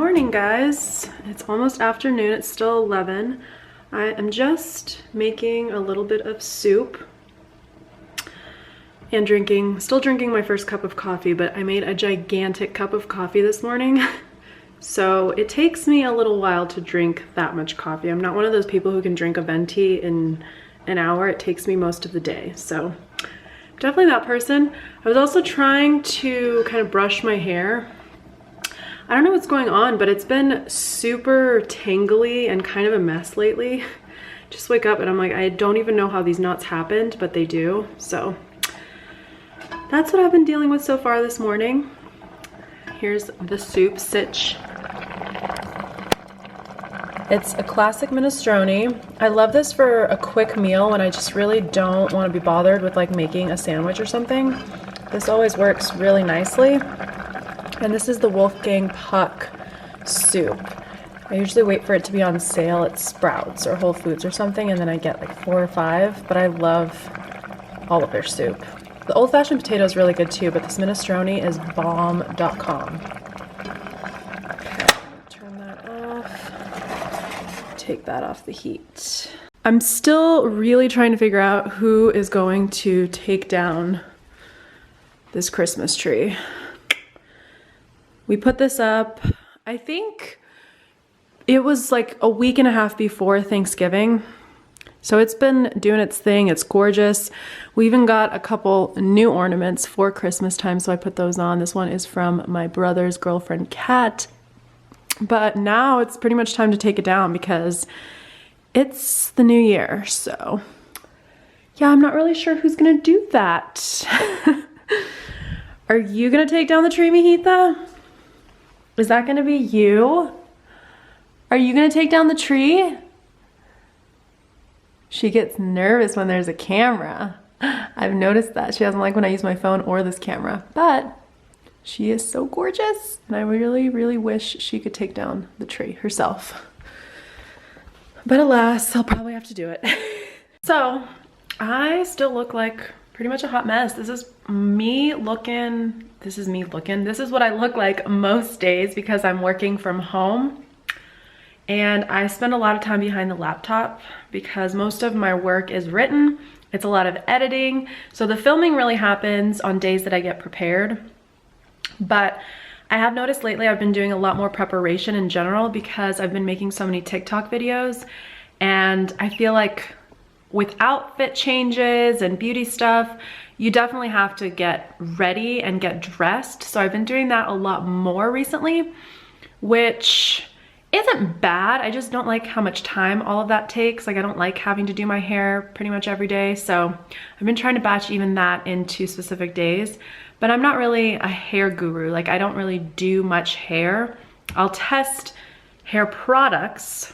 morning, guys. It's almost afternoon. It's still 11. I am just making a little bit of soup and still drinking my first cup of coffee, but I made a gigantic cup of coffee this morning. So it takes me a little while to drink that much coffee. I'm not one of those people who can drink a venti in an hour. It takes me most of the day. So definitely that person. I was also trying to kind of brush my hair. I don't know what's going on, but it's been super tangly and kind of a mess lately. Just wake up and I'm like, I don't even know how these knots happened, but they do. So that's what I've been dealing with so far this morning. Here's the soup sitch. It's a classic minestrone. I love this for a quick meal when I just really don't want to be bothered with like making a sandwich or something. This always works really nicely. And this is the Wolfgang Puck soup. I usually wait for it to be on sale at Sprouts or Whole Foods or something, and then I get like 4 or 5, but I love all of their soup. The old-fashioned potato is really good too, but this minestrone is bomb.com. Okay, turn that off. Take that off the heat. I'm still really trying to figure out who is going to take down this Christmas tree. We put this up, I think it was like a week and a half before Thanksgiving. So it's been doing its thing. It's gorgeous. We even got a couple new ornaments for Christmas time, so I put those on. This one is from my brother's girlfriend, Kat. But now it's pretty much time to take it down because it's the new year. So yeah, I'm not really sure who's gonna do that. Are you gonna take down the tree, Mijita? Is that gonna be you? Are you gonna take down the tree? She gets nervous when there's a camera. I've noticed that. She doesn't like when I use my phone or this camera, but she is so gorgeous. And I really, really wish she could take down the tree herself. But alas, I'll probably have to do it. So I still look like pretty much a hot mess. This is me looking. This is what I look like most days because I'm working from home. And I spend a lot of time behind the laptop because most of my work is written. It's a lot of editing. So the filming really happens on days that I get prepared. But I have noticed lately I've been doing a lot more preparation in general because I've been making so many TikTok videos. And I feel like with outfit changes and beauty stuff, you definitely have to get ready and get dressed. So I've been doing that a lot more recently, which isn't bad. I just don't like how much time all of that takes. Like I don't like having to do my hair pretty much every day. So I've been trying to batch even that into specific days, but I'm not really a hair guru. Like I don't really do much hair. I'll test hair products,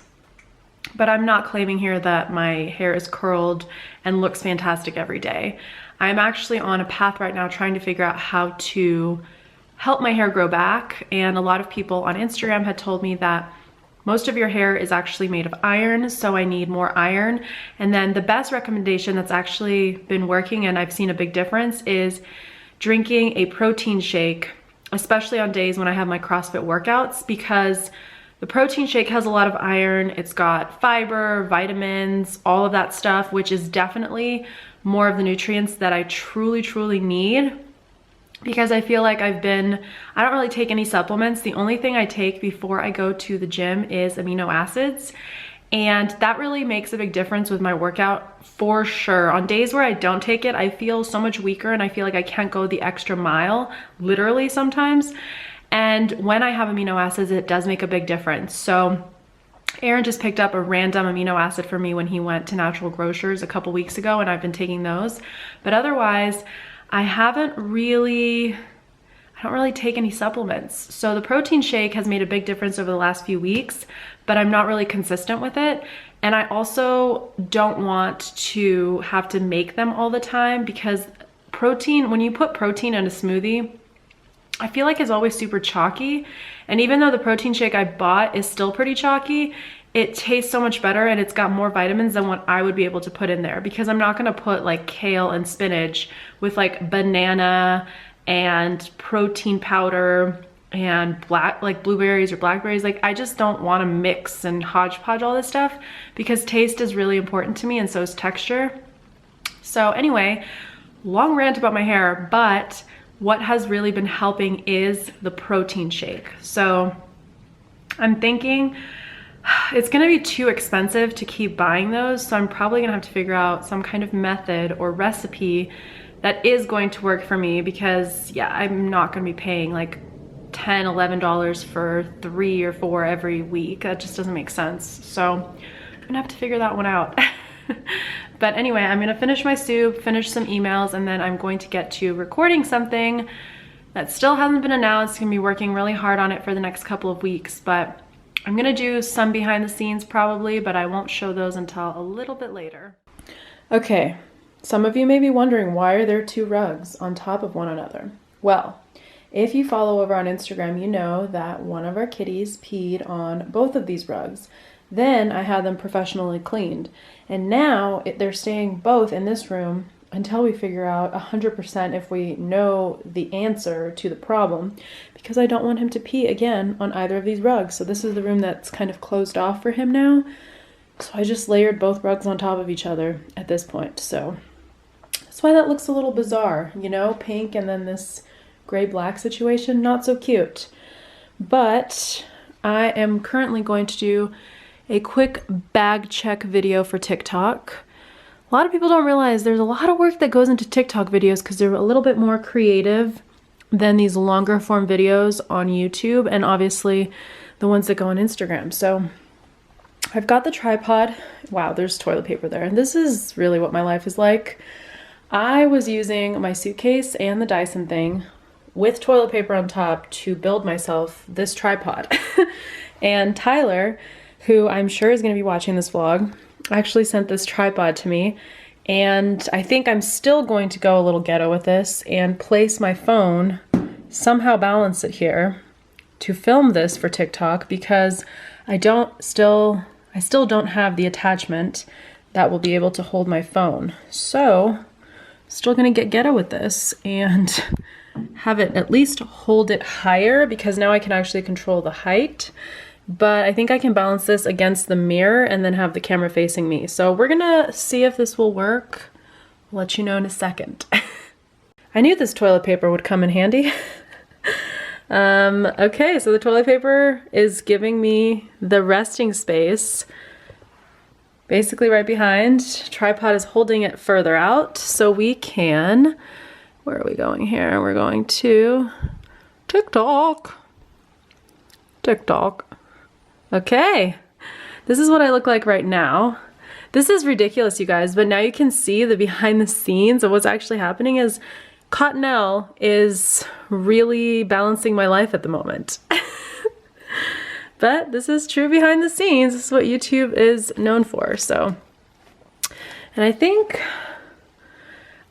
but I'm not claiming here that my hair is curled and looks fantastic every day. I'm actually on a path right now trying to figure out how to help my hair grow back. And a lot of people on Instagram had told me that most of your hair is actually made of iron, so I need more iron. And then the best recommendation that's actually been working and I've seen a big difference is drinking a protein shake, especially on days when I have my CrossFit workouts, because the protein shake has a lot of iron. It's got fiber, vitamins, all of that stuff, which is definitely more of the nutrients that I truly, truly need. Because I feel like I don't really take any supplements. The only thing I take before I go to the gym is amino acids. And that really makes a big difference with my workout for sure. On days where I don't take it, I feel so much weaker and I feel like I can't go the extra mile, literally sometimes. And when I have amino acids, it does make a big difference. So Aaron just picked up a random amino acid for me when he went to Natural Grocers a couple weeks ago, and I've been taking those. But otherwise, I don't really take any supplements. So the protein shake has made a big difference over the last few weeks, but I'm not really consistent with it. And I also don't want to have to make them all the time because protein, when you put protein in a smoothie, I feel like it's always super chalky. And even though the protein shake I bought is still pretty chalky, it tastes so much better and it's got more vitamins than what I would be able to put in there, because I'm not gonna put like kale and spinach with like banana and protein powder and like blueberries or blackberries. Like I just don't want to mix and hodgepodge all this stuff because taste is really important to me and so is texture. So anyway, long rant about my hair, but what has really been helping is the protein shake. So I'm thinking it's gonna be too expensive to keep buying those, so I'm probably gonna have to figure out some kind of method or recipe that is going to work for me because yeah, I'm not gonna be paying like $10, $11 for 3 or 4 every week. That just doesn't make sense. So I'm gonna have to figure that one out. But anyway, I'm gonna finish my soup, finish some emails, and then I'm going to get to recording something that still hasn't been announced. I'm gonna be working really hard on it for the next couple of weeks, but I'm gonna do some behind the scenes probably, but I won't show those until a little bit later. Okay, some of you may be wondering, why are there 2 rugs on top of one another? Well, if you follow over on Instagram, you know that one of our kitties peed on both of these rugs. Then I had them professionally cleaned. And now they're staying both in this room until we figure out 100% if we know the answer to the problem, because I don't want him to pee again on either of these rugs. So this is the room that's kind of closed off for him now. So I just layered both rugs on top of each other at this point. So that's why that looks a little bizarre, you know, pink and then this gray-black situation, not so cute. But I am currently going to do a quick bag check video for TikTok. A lot of people don't realize there's a lot of work that goes into TikTok videos because they're a little bit more creative than these longer form videos on YouTube and obviously the ones that go on Instagram. So I've got the tripod. Wow, there's toilet paper there. This is really what my life is like. I was using my suitcase and the Dyson thing with toilet paper on top to build myself this tripod. And Tyler, who I'm sure is going to be watching this vlog, actually sent this tripod to me, and I think I'm still going to go a little ghetto with this and place my phone, somehow balance it here to film this for TikTok because I still don't have the attachment that will be able to hold my phone. So still gonna get ghetto with this and have it at least hold it higher because now I can actually control the height. But I think I can balance this against the mirror and then have the camera facing me. So we're gonna see if this will work. I'll let you know in a second. I knew this toilet paper would come in handy. Okay, so the toilet paper is giving me the resting space basically right behind. Tripod is holding it further out so we can, where are we going here? We're going to TikTok. TikTok. Okay, this is what I look like right now. This is ridiculous, you guys, but now you can see the behind the scenes of what's actually happening is Cottonelle is really balancing my life at the moment. But this is true behind the scenes. This is what YouTube is known for, so. And I think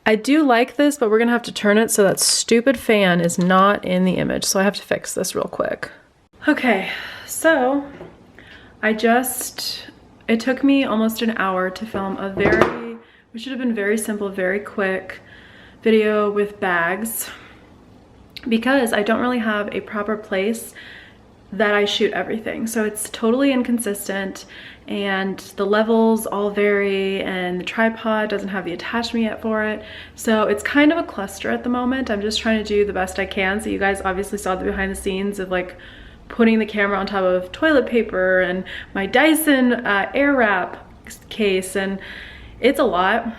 I do like this, but we're gonna have to turn it so that stupid fan is not in the image. So I have to fix this real quick. Okay, so it took me almost an hour to film a which should have been very simple, very quick video with bags because I don't really have a proper place that I shoot everything. So it's totally inconsistent and the levels all vary and the tripod doesn't have the attachment yet for it. So it's kind of a cluster at the moment. I'm just trying to do the best I can. So you guys obviously saw the behind the scenes of like putting the camera on top of toilet paper and my Dyson Airwrap case, and it's a lot,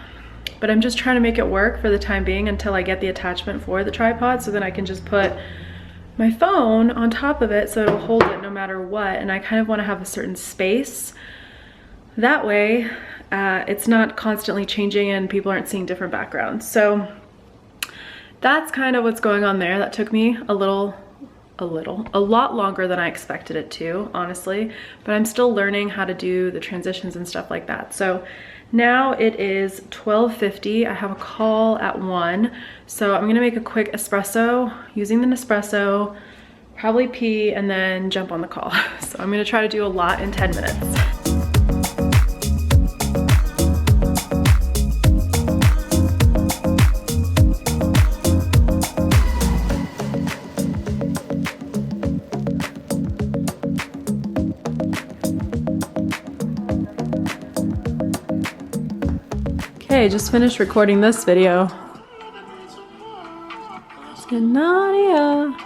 but I'm just trying to make it work for the time being until I get the attachment for the tripod so then I can just put my phone on top of it so it'll hold it no matter what. And I kind of want to have a certain space. That way it's not constantly changing and people aren't seeing different backgrounds. So that's kind of what's going on there. That took me a lot longer than I expected it to, honestly, but I'm still learning how to do the transitions and stuff like that. So now it is 12:50. I have a call at 1. So I'm gonna make a quick espresso using the Nespresso, probably pee, and then jump on the call. So I'm gonna try to do a lot in 10 minutes. Okay, just finished recording this video. And Nadia.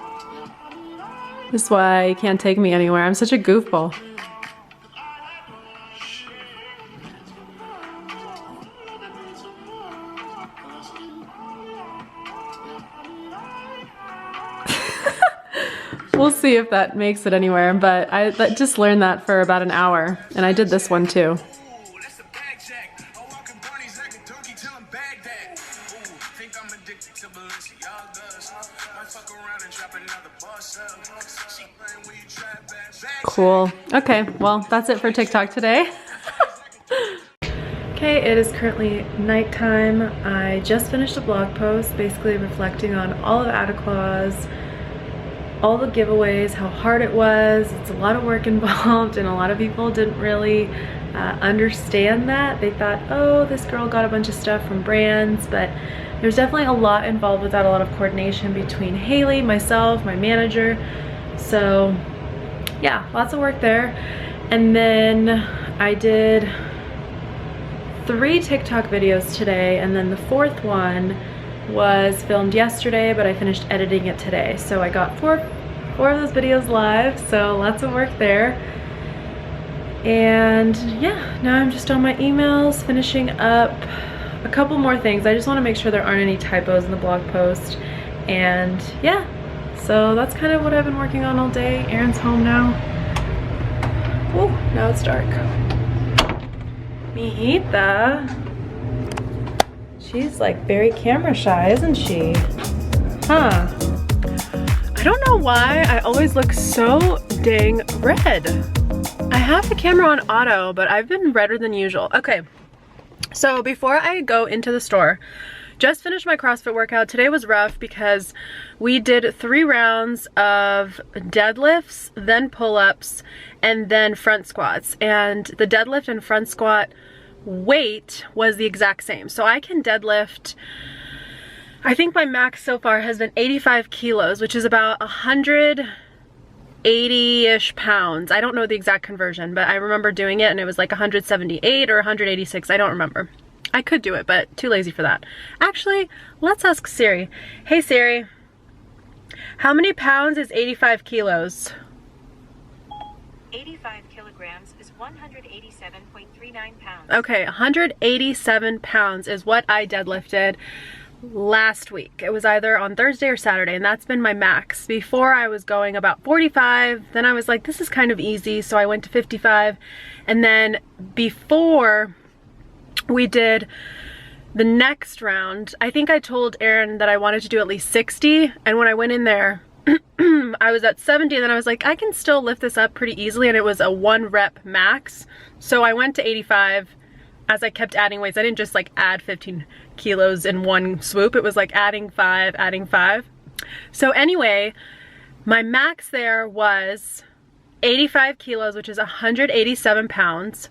This is why you can't take me anywhere. I'm such a goofball. We'll see if that makes it anywhere, but I just learned that for about an hour, and I did this one too. Cool. Okay, well, that's it for TikTok today. Okay, it is currently nighttime. I just finished a blog post basically reflecting on all of Attaclaws, all the giveaways, how hard it was. It's a lot of work involved, and a lot of people didn't really understand that. They thought, oh, this girl got a bunch of stuff from brands, but there's definitely a lot involved with that, a lot of coordination between Haley, myself, my manager. So yeah, lots of work there. And then I did 3 TikTok videos today, and then the 4th one was filmed yesterday, but I finished editing it today. So I got four of those videos live, so lots of work there. And yeah, now I'm just on my emails, finishing up a couple more things. I just want to make sure there aren't any typos in the blog post. And yeah, so that's kind of what I've been working on all day. Aaron's home now. Oh, now it's dark. Mijita. She's like very camera shy, isn't she? Huh. I don't know why I always look so dang red. I have the camera on auto, but I've been redder than usual. Okay, so before I go into the store, just finished my CrossFit workout. Today was rough because we did 3 rounds of deadlifts, then pull-ups, and then front squats. And the deadlift and front squat weight was the exact same. So I can deadlift, I think my max so far has been 85 kilos, which is about 180-ish pounds. I don't know the exact conversion, but I remember doing it and it was like 178 or 186. I don't remember. I could do it, but too lazy for that. Actually, let's ask Siri. Hey Siri, how many pounds is 85 kilos? 85 kilograms is 187.39 pounds. Okay, 187 pounds is what I deadlifted last week. It was either on Thursday or Saturday, and that's been my max. Before I was going about 45, then I was like, this is kind of easy, so I went to 55. And then before we did the next round, I think I told Aaron that I wanted to do at least 60, and when I went in there, I was at 70, and then I was like, I can still lift this up pretty easily, and it was a 1 rep max. So I went to 85 as I kept adding weights. I didn't just like add 15 kilos in one swoop. It was like adding 5, adding 5. So anyway, my max there was 85 kilos, which is 187 pounds.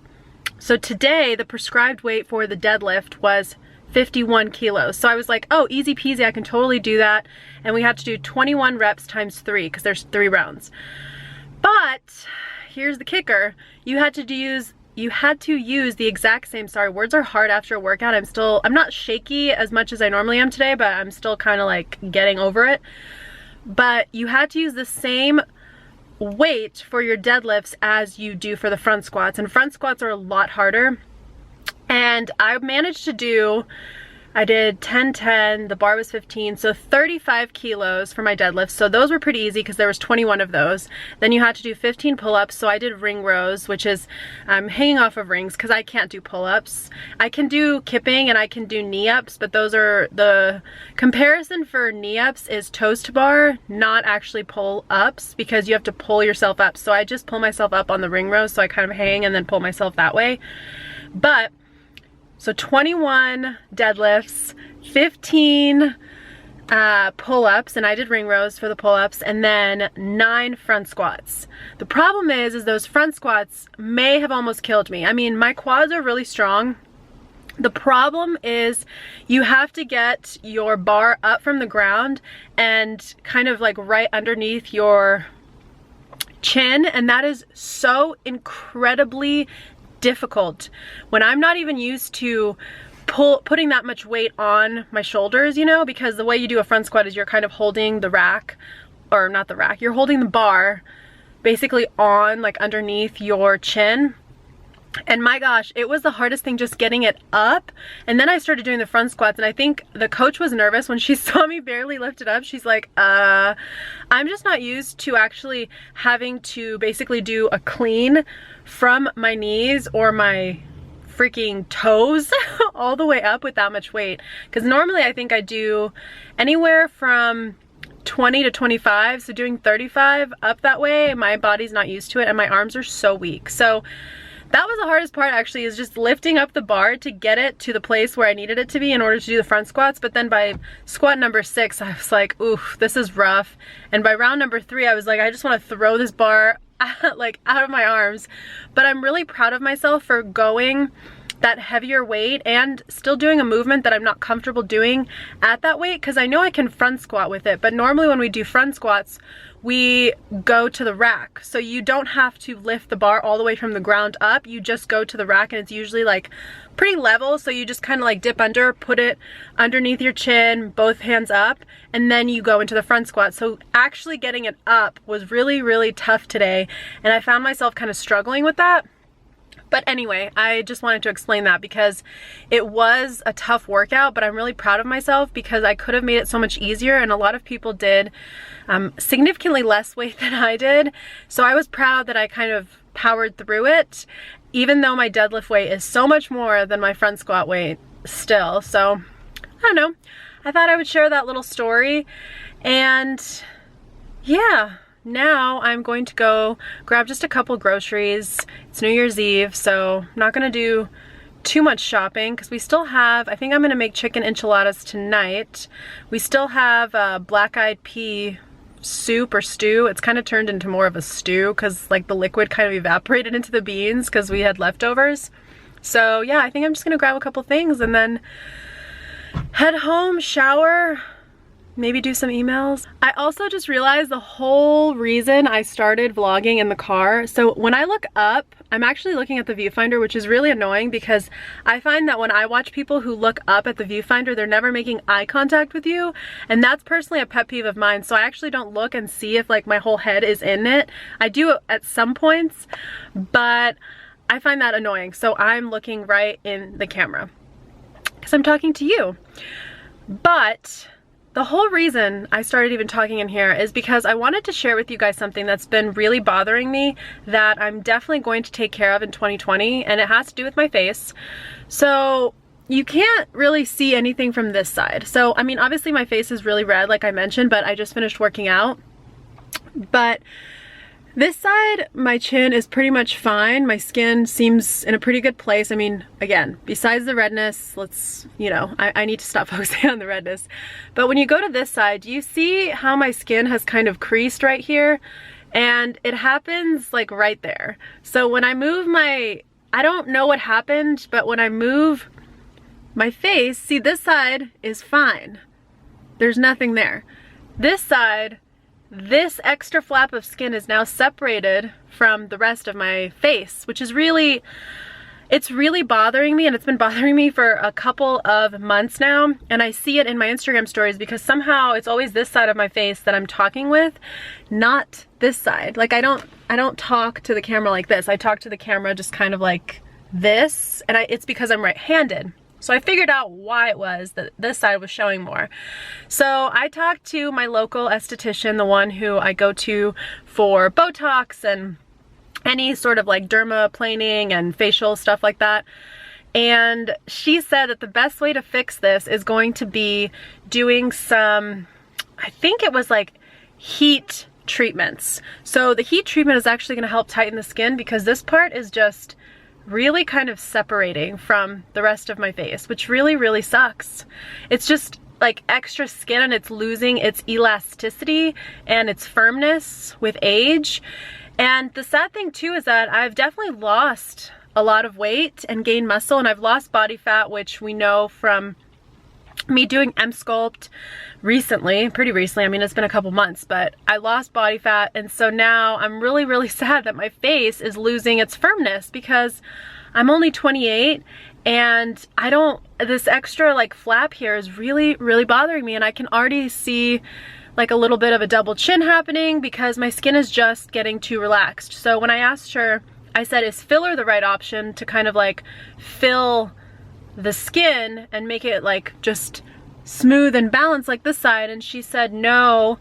So today, the prescribed weight for the deadlift was 51 kilos. So I was like, oh, easy peasy, I can totally do that. And we had to do 21 reps times 3 because there's 3 rounds. But here's the kicker. You had to use the exact same, sorry, words are hard after a workout. I'm not shaky as much as I normally am today, but I'm still kind of like getting over it. But you had to use the same weight for your deadlifts as you do for the front squats, and front squats are a lot harder. And I managed to do, I did 10-10, the bar was 15, so 35 kilos for my deadlifts. So those were pretty easy because there was 21 of those. Then you had to do 15 pull-ups, so I did ring rows, which is hanging off of rings because I can't do pull-ups. I can do kipping and I can do knee-ups, but those are, the comparison for knee-ups is toes to bar, not actually pull-ups, because you have to pull yourself up. So I just pull myself up on the ring rows, so I kind of hang and then pull myself that way. But so 21 deadlifts, 15 pull-ups, and I did ring rows for the pull-ups, and then 9 front squats. The problem is those front squats may have almost killed me. I mean, my quads are really strong. The problem is you have to get your bar up from the ground and kind of like right underneath your chin, and that is so incredibly difficult when I'm not even used to putting that much weight on my shoulders, you know, because the way you do a front squat is you're kind of holding the rack, or not the rack, you're holding the bar basically on, like, underneath your chin. And my gosh, it was the hardest thing just getting it up. And then I started doing the front squats, and I think the coach was nervous when she saw me barely lift it up. She's like, I'm just not used to actually having to basically do a clean from my knees or my freaking toes all the way up with that much weight. Because normally I think I do anywhere from 20 to 25, so doing 35 up that way, my body's not used to it, and my arms are so weak. So that was the hardest part, actually, is just lifting up the bar to get it to the place where I needed it to be in order to do the front squats. But then by squat number 6, I was like, oof, this is rough. And by round number 3, I was like, I just want to throw this bar like out of my arms. But I'm really proud of myself for going that heavier weight and still doing a movement that I'm not comfortable doing at that weight, because I know I can front squat with it. But normally when we do front squats, we go to the rack. So you don't have to lift the bar all the way from the ground up. You just go to the rack, and it's usually like pretty level. So you just kind of like dip under, put it underneath your chin, both hands up, and then you go into the front squat. So actually getting it up was really, really tough today. And I found myself kind of struggling with that. But anyway, I just wanted to explain that because it was a tough workout, but I'm really proud of myself because I could have made it so much easier, and a lot of people did significantly less weight than I did. So I was proud that I kind of powered through it, even though my deadlift weight is so much more than my front squat weight still. So I don't know, I thought I would share that little story. And yeah, now I'm going to go grab just a couple groceries. It's New Year's Eve, so I'm not gonna do too much shopping because we still have, I think I'm gonna make chicken enchiladas tonight. We still have black-eyed pea soup or stew. It's kind of turned into more of a stew because like the liquid kind of evaporated into the beans because we had leftovers. So yeah, I think I'm just gonna grab a couple things and then head home, shower, maybe do some emails. I also just realized the whole reason I started vlogging in the car. So when I look up, I'm actually looking at the viewfinder, which is really annoying because I find that when I watch people who look up at the viewfinder, they're never making eye contact with you. And that's personally a pet peeve of mine. So I actually don't look and see if like my whole head is in it. I do at some points, but I find that annoying. So I'm looking right in the camera because I'm talking to you. But the whole reason I started even talking in here is because I wanted to share with you guys something that's been really bothering me that I'm definitely going to take care of in 2020, and it has to do with my face. So you can't really see anything from this side. So, I mean, obviously my face is really red, like I mentioned, but I just finished working out. But this side, my chin is pretty much fine. My skin seems in a pretty good place. I mean, again, besides the redness, let's, you know, I need to stop focusing on the redness. But when you go to this side, do you see how my skin has kind of creased right here? And it happens like right there. So when I move my, I don't know what happened, but when I move my face, see, this side is fine. There's nothing there. This side, this extra flap of skin is now separated from the rest of my face, which is really, it's really bothering me, and it's been bothering me for a couple of months now. And I see it in my Instagram stories because somehow it's always this side of my face that I'm talking with, not this side. Like I don't talk to the camera like this. I talk to the camera just kind of like this, and it's because I'm right-handed. So I figured out why it was that this side was showing more. So I talked to my local esthetician, the one who I go to for Botox and any sort of like dermaplaning and facial stuff like that. And she said that the best way to fix this is going to be doing some, I think it was like heat treatments. So the heat treatment is actually going to help tighten the skin because this part is just really kind of separating from the rest of my face, which really, really sucks. It's just like extra skin and it's losing its elasticity and its firmness with age. And the sad thing too is that I've definitely lost a lot of weight and gained muscle, and I've lost body fat, which we know from me doing Emsculpt recently, pretty recently. I mean, it's been a couple months, but I lost body fat, and so now I'm really, really sad that my face is losing its firmness because I'm only 28 And this extra like flap here is really, really bothering me, and I can already see like a little bit of a double chin happening because my skin is just getting too relaxed. So when I asked her, I said, is filler the right option to kind of like fill the skin and make it like just smooth and balanced like this side? And she said no,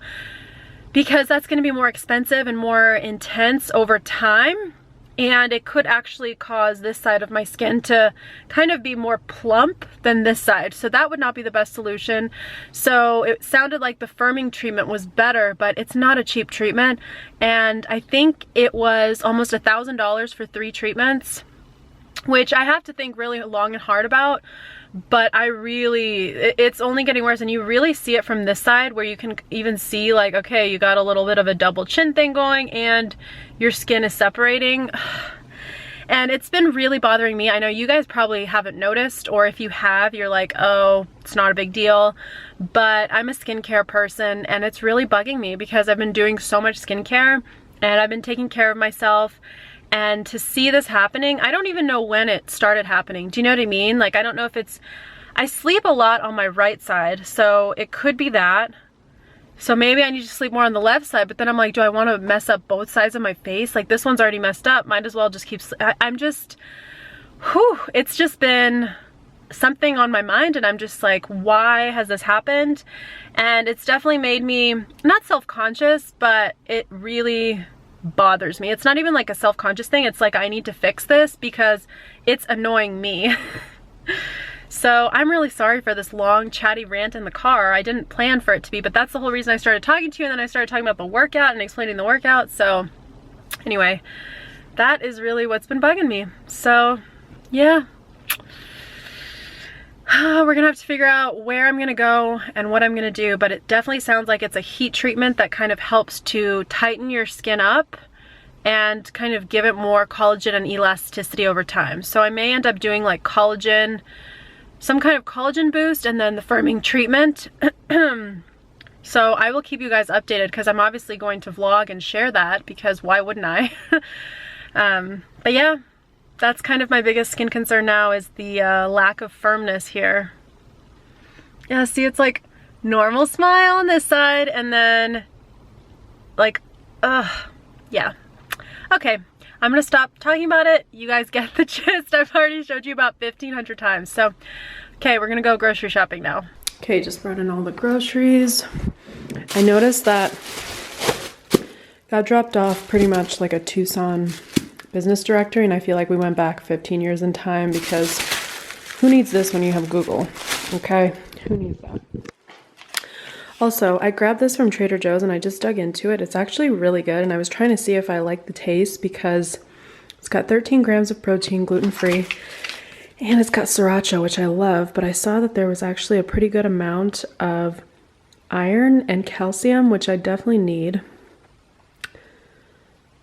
because that's going to be more expensive and more intense over time, and it could actually cause this side of my skin to kind of be more plump than this side. So that would not be the best solution. So it sounded like the firming treatment was better, but it's not a cheap treatment. And I think it was almost $1,000 for 3 treatments, which I have to think really long and hard about. But it's only getting worse, and you really see it from this side, where you can even see like, okay, you got a little bit of a double chin thing going and your skin is separating. And it's been really bothering me. I know you guys probably haven't noticed, or if you have, you're like, oh, it's not a big deal. But I'm a skincare person, and it's really bugging me because I've been doing so much skincare and I've been taking care of myself. And to see this happening, I don't even know when it started happening. Do you know what I mean? Like, I don't know if I sleep a lot on my right side, so it could be that. So maybe I need to sleep more on the left side, but then I'm like, do I want to mess up both sides of my face? Like, this one's already messed up. Might as well just keep, I'm just, it's just been something on my mind, and I'm just like, why has this happened? And it's definitely made me, not self-conscious, but it really bothers me. It's not even like a self-conscious thing. It's like, I need to fix this because it's annoying me. So I'm really sorry for this long chatty rant in the car. I didn't plan for it to be, but that's the whole reason I started talking to you, and then I started talking about the workout and explaining the workout. So anyway, that is really what's been bugging me. So yeah, we're gonna have to figure out where I'm gonna go and what I'm gonna do, but it definitely sounds like it's a heat treatment that kind of helps to tighten your skin up and kind of give it more collagen and elasticity over time. So I may end up doing like collagen, some kind of collagen boost, and then the firming treatment. So I will keep you guys updated, because I'm obviously going to vlog and share that, because why wouldn't I? But yeah, that's kind of my biggest skin concern now, is the lack of firmness here. Yeah, see, it's like normal smile on this side, and then like, yeah. Okay, I'm gonna stop talking about it. You guys get the gist. I've already showed you about 1,500 times. So, okay, we're gonna go grocery shopping now. Okay, just brought in all the groceries. I noticed that got dropped off pretty much like a Tucson business directory, and I feel like we went back 15 years in time, because who needs this when you have Google, okay? Who needs that? Also, I grabbed this from Trader Joe's and I just dug into it. It's actually really good, and I was trying to see if I like the taste, because it's got 13 grams of protein, gluten-free, and it's got sriracha, which I love, but I saw that there was actually a pretty good amount of iron and calcium, which I definitely need.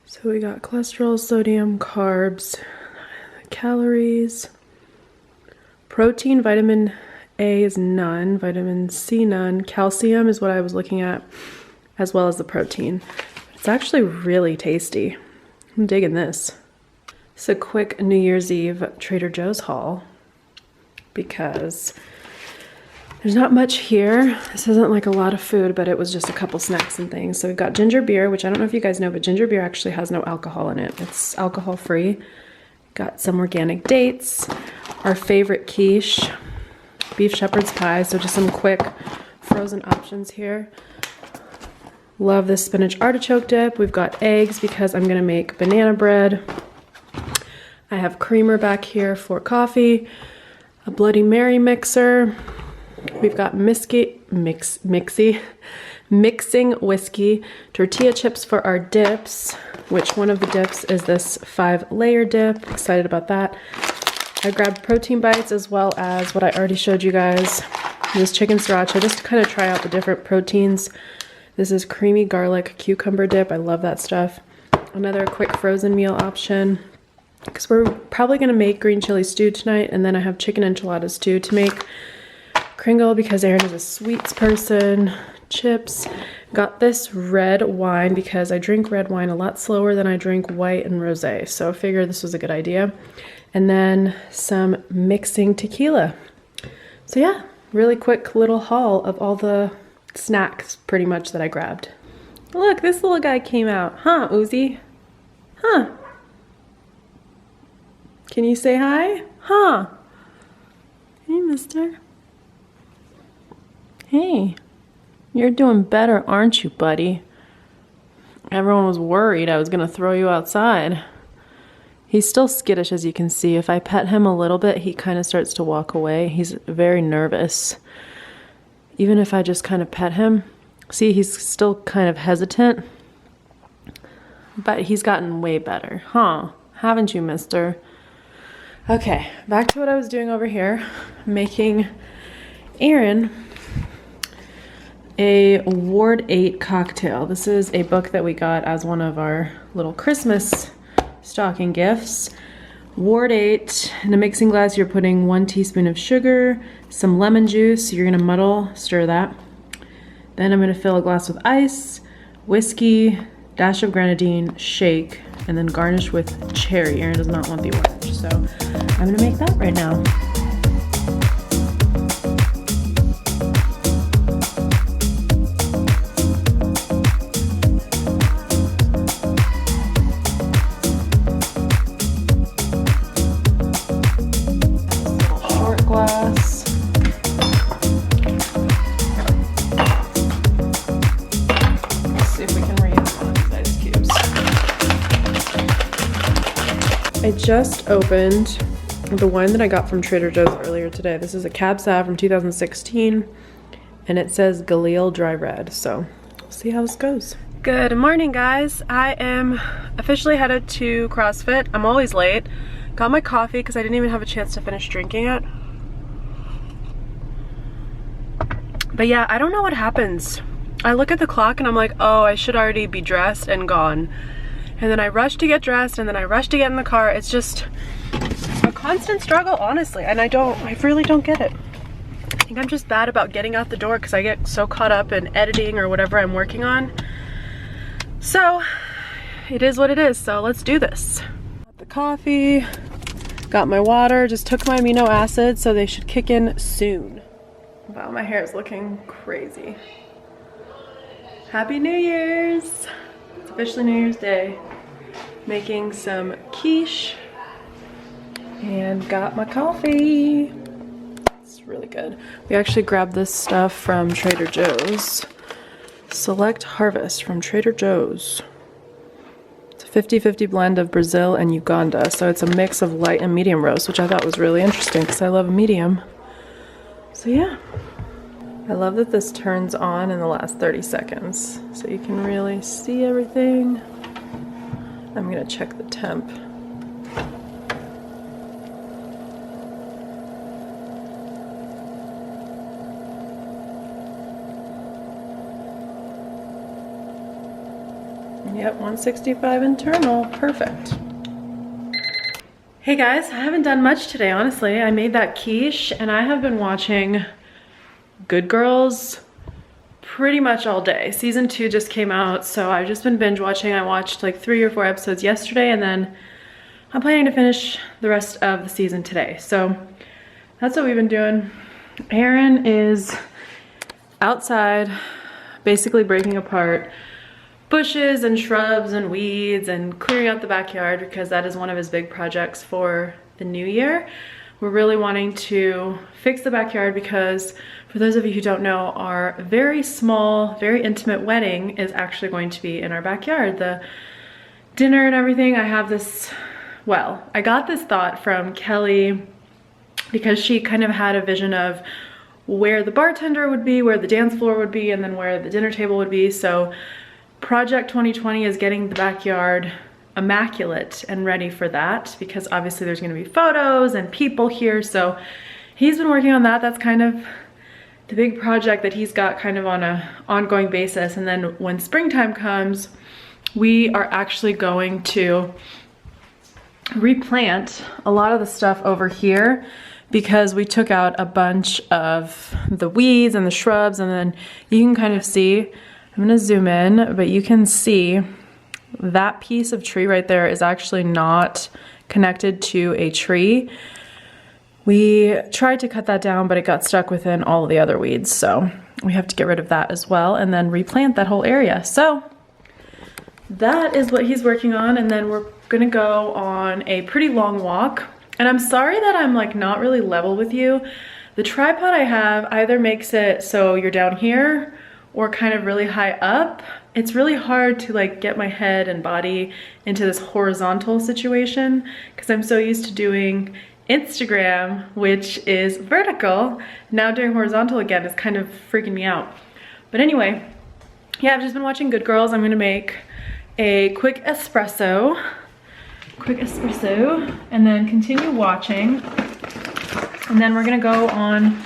So we got cholesterol, sodium, carbs, calories, protein, vitamin A is none, vitamin C none, calcium is what I was looking at, as well as the protein. It's actually really tasty. I'm digging this. It's a quick New Year's Eve Trader Joe's haul, because there's not much here. This isn't like a lot of food, but it was just a couple snacks and things. So we've got ginger beer, which I don't know if you guys know, but ginger beer actually has no alcohol in it. It's alcohol free. Got some organic dates, our favorite quiche, beef shepherd's pie, so just some quick frozen options here. Love this spinach artichoke dip. We've got eggs because I'm gonna make banana bread. I have creamer back here for coffee, a Bloody Mary mixer. We've got mixing whiskey, tortilla chips for our dips, which one of the dips is this 5-layer dip. Excited about that. I grabbed protein bites, as well as what I already showed you guys, this chicken sriracha, just to kind of try out the different proteins. This is creamy garlic cucumber dip. I love that stuff. Another quick frozen meal option, because we're probably going to make green chili stew tonight, and then I have chicken enchilada stew to make. Kringle, because Erin is a sweets person. Chips. Got this red wine because I drink red wine a lot slower than I drink white and rosé, so I figured this was a good idea. and then some mixing tequila. So yeah, really quick little haul of all the snacks pretty much that I grabbed. Look, this little guy came out. Huh, Uzi? Huh. Can you say hi? Huh. Hey, mister. Hey, you're doing better, aren't you, buddy? Everyone was worried I was gonna throw you outside. He's still skittish, as you can see. If I pet him a little bit, he kind of starts to walk away. He's very nervous. Even if I just kind of pet him, see, he's still kind of hesitant. But he's gotten way better, huh? Haven't you, mister? Okay, back to what I was doing over here. Making Aaron a Ward 8 cocktail. This is a book that we got as one of our little Christmas stocking gifts. Ward 8, in a mixing glass, you're putting 1 teaspoon of sugar, some lemon juice, you're gonna muddle, stir that. Then I'm gonna fill a glass with ice, whiskey, dash of grenadine, shake, and then garnish with cherry. Aaron does not want the orange, so I'm gonna make that right now. I just opened the wine that I got from Trader Joe's earlier today. This is a Cab Sav from 2016, and it says Galil Dry Red, so we'll see how this goes. Good morning, guys. I am officially headed to CrossFit. I'm always late. Got my coffee because I didn't even have a chance to finish drinking it. But yeah, I don't know what happens. I look at the clock and I'm like, oh, I should already be dressed and gone. And then I rush to get dressed, and then I rush to get in the car. It's just a constant struggle, honestly, and I really don't get it. I think I'm just bad about getting out the door because I get so caught up in editing or whatever I'm working on. So it is what it is, so let's do this. Got the coffee, got my water, just took my amino acids, so they should kick in soon. Wow, my hair is looking crazy. Happy New Year's! It's officially New Year's Day. Making some quiche and got my coffee. It's really good. We actually grabbed this stuff from Trader Joe's. Select Harvest from Trader Joe's. It's a 50-50 blend of Brazil and Uganda, so it's a mix of light and medium roast, which I thought was really interesting because I love a medium. So yeah. I love that this turns on in the last 30 seconds, so you can really see everything. I'm gonna check the temp. Yep, 165 internal, perfect. Hey guys, I haven't done much today, honestly. I made that quiche and I have been watching Good Girls pretty much all day. Season 2 just came out, so I've just been binge watching. I watched like 3 or 4 episodes yesterday, and then I'm planning to finish the rest of the season today. So that's what we've been doing. Aaron is outside, basically breaking apart bushes and shrubs and weeds and clearing out the backyard because that is one of his big projects for the new year. We're really wanting to fix the backyard because, for those of you who don't know, our very small, very intimate wedding is actually going to be in our backyard. The dinner and everything, I have this, well, I got this thought from Kelly because she kind of had a vision of where the bartender would be, where the dance floor would be, and then where the dinner table would be. So Project 2020 is getting the backyard immaculate and ready for that because obviously there's going to be photos and people here. So he's been working on that. That's kind of the big project that he's got kind of on a ongoing basis. And then when springtime comes, we are actually going to replant a lot of the stuff over here because we took out a bunch of the weeds and the shrubs, and then you can kind of see, I'm gonna zoom in, but you can see that piece of tree right there is actually not connected to a tree. We tried to cut that down, but it got stuck within all of the other weeds. So we have to get rid of that as well and then replant that whole area. So that is what he's working on. And then we're gonna go on a pretty long walk. And I'm sorry that I'm like not really level with you. The tripod I have either makes it so you're down here or kind of really high up. It's really hard to like get my head and body into this horizontal situation because I'm so used to doing Instagram, which is vertical. Now doing horizontal again is kind of freaking me out. But anyway, yeah, I've just been watching Good Girls. I'm gonna make a quick espresso, and then continue watching. And then we're gonna go on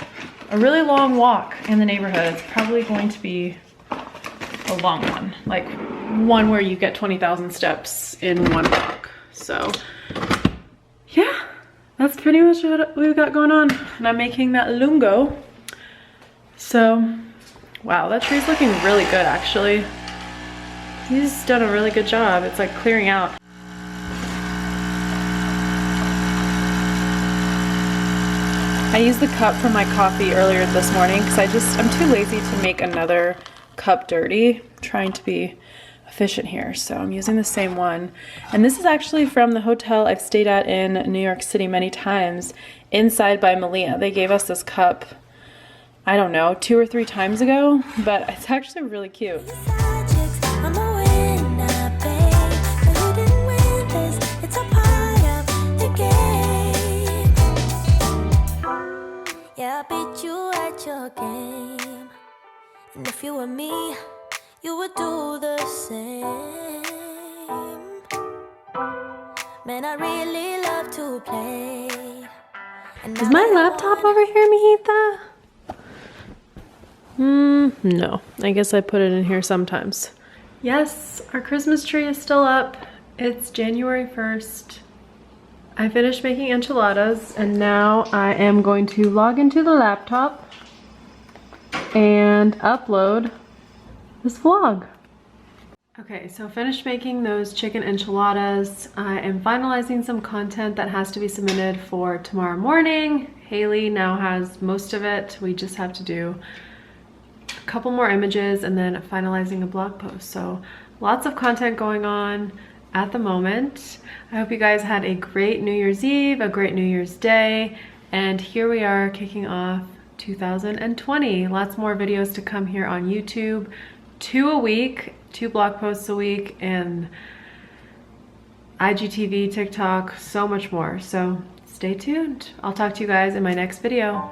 a really long walk in the neighborhood. It's probably going to be a long one, like one where you get 20,000 steps in one walk. So yeah, that's pretty much what we've got going on. And I'm making that lungo. So, wow, that tree's looking really good actually. He's done a really good job. It's like clearing out. I used the cup from my coffee earlier this morning because I'm too lazy to make another cup dirty. I'm trying to be efficient here, so I'm using the same one. And this is actually from the hotel I've stayed at in New York City many times, Inside by Malia. They gave us this cup, I don't know, 2 or 3 times ago, but it's actually really cute. Yeah, I beat you at your game. And if you were me, you would do the same. Man, I really love to play. Is my laptop over here, mijita? No. I guess I put it in here sometimes. Yes, our Christmas tree is still up. It's January 1st. I finished making enchiladas and now I am going to log into the laptop and upload this vlog. Okay, so finished making those chicken enchiladas. I am finalizing some content that has to be submitted for tomorrow morning. Haley now has most of it. We just have to do a couple more images and then finalizing a blog post. So lots of content going on at the moment. I hope you guys had a great New Year's Eve, a great New Year's Day, and here we are kicking off 2020. Lots more videos to come here on YouTube. 2 a week, 2 blog posts a week, and IGTV, TikTok, so much more. So stay tuned. I'll talk to you guys in my next video.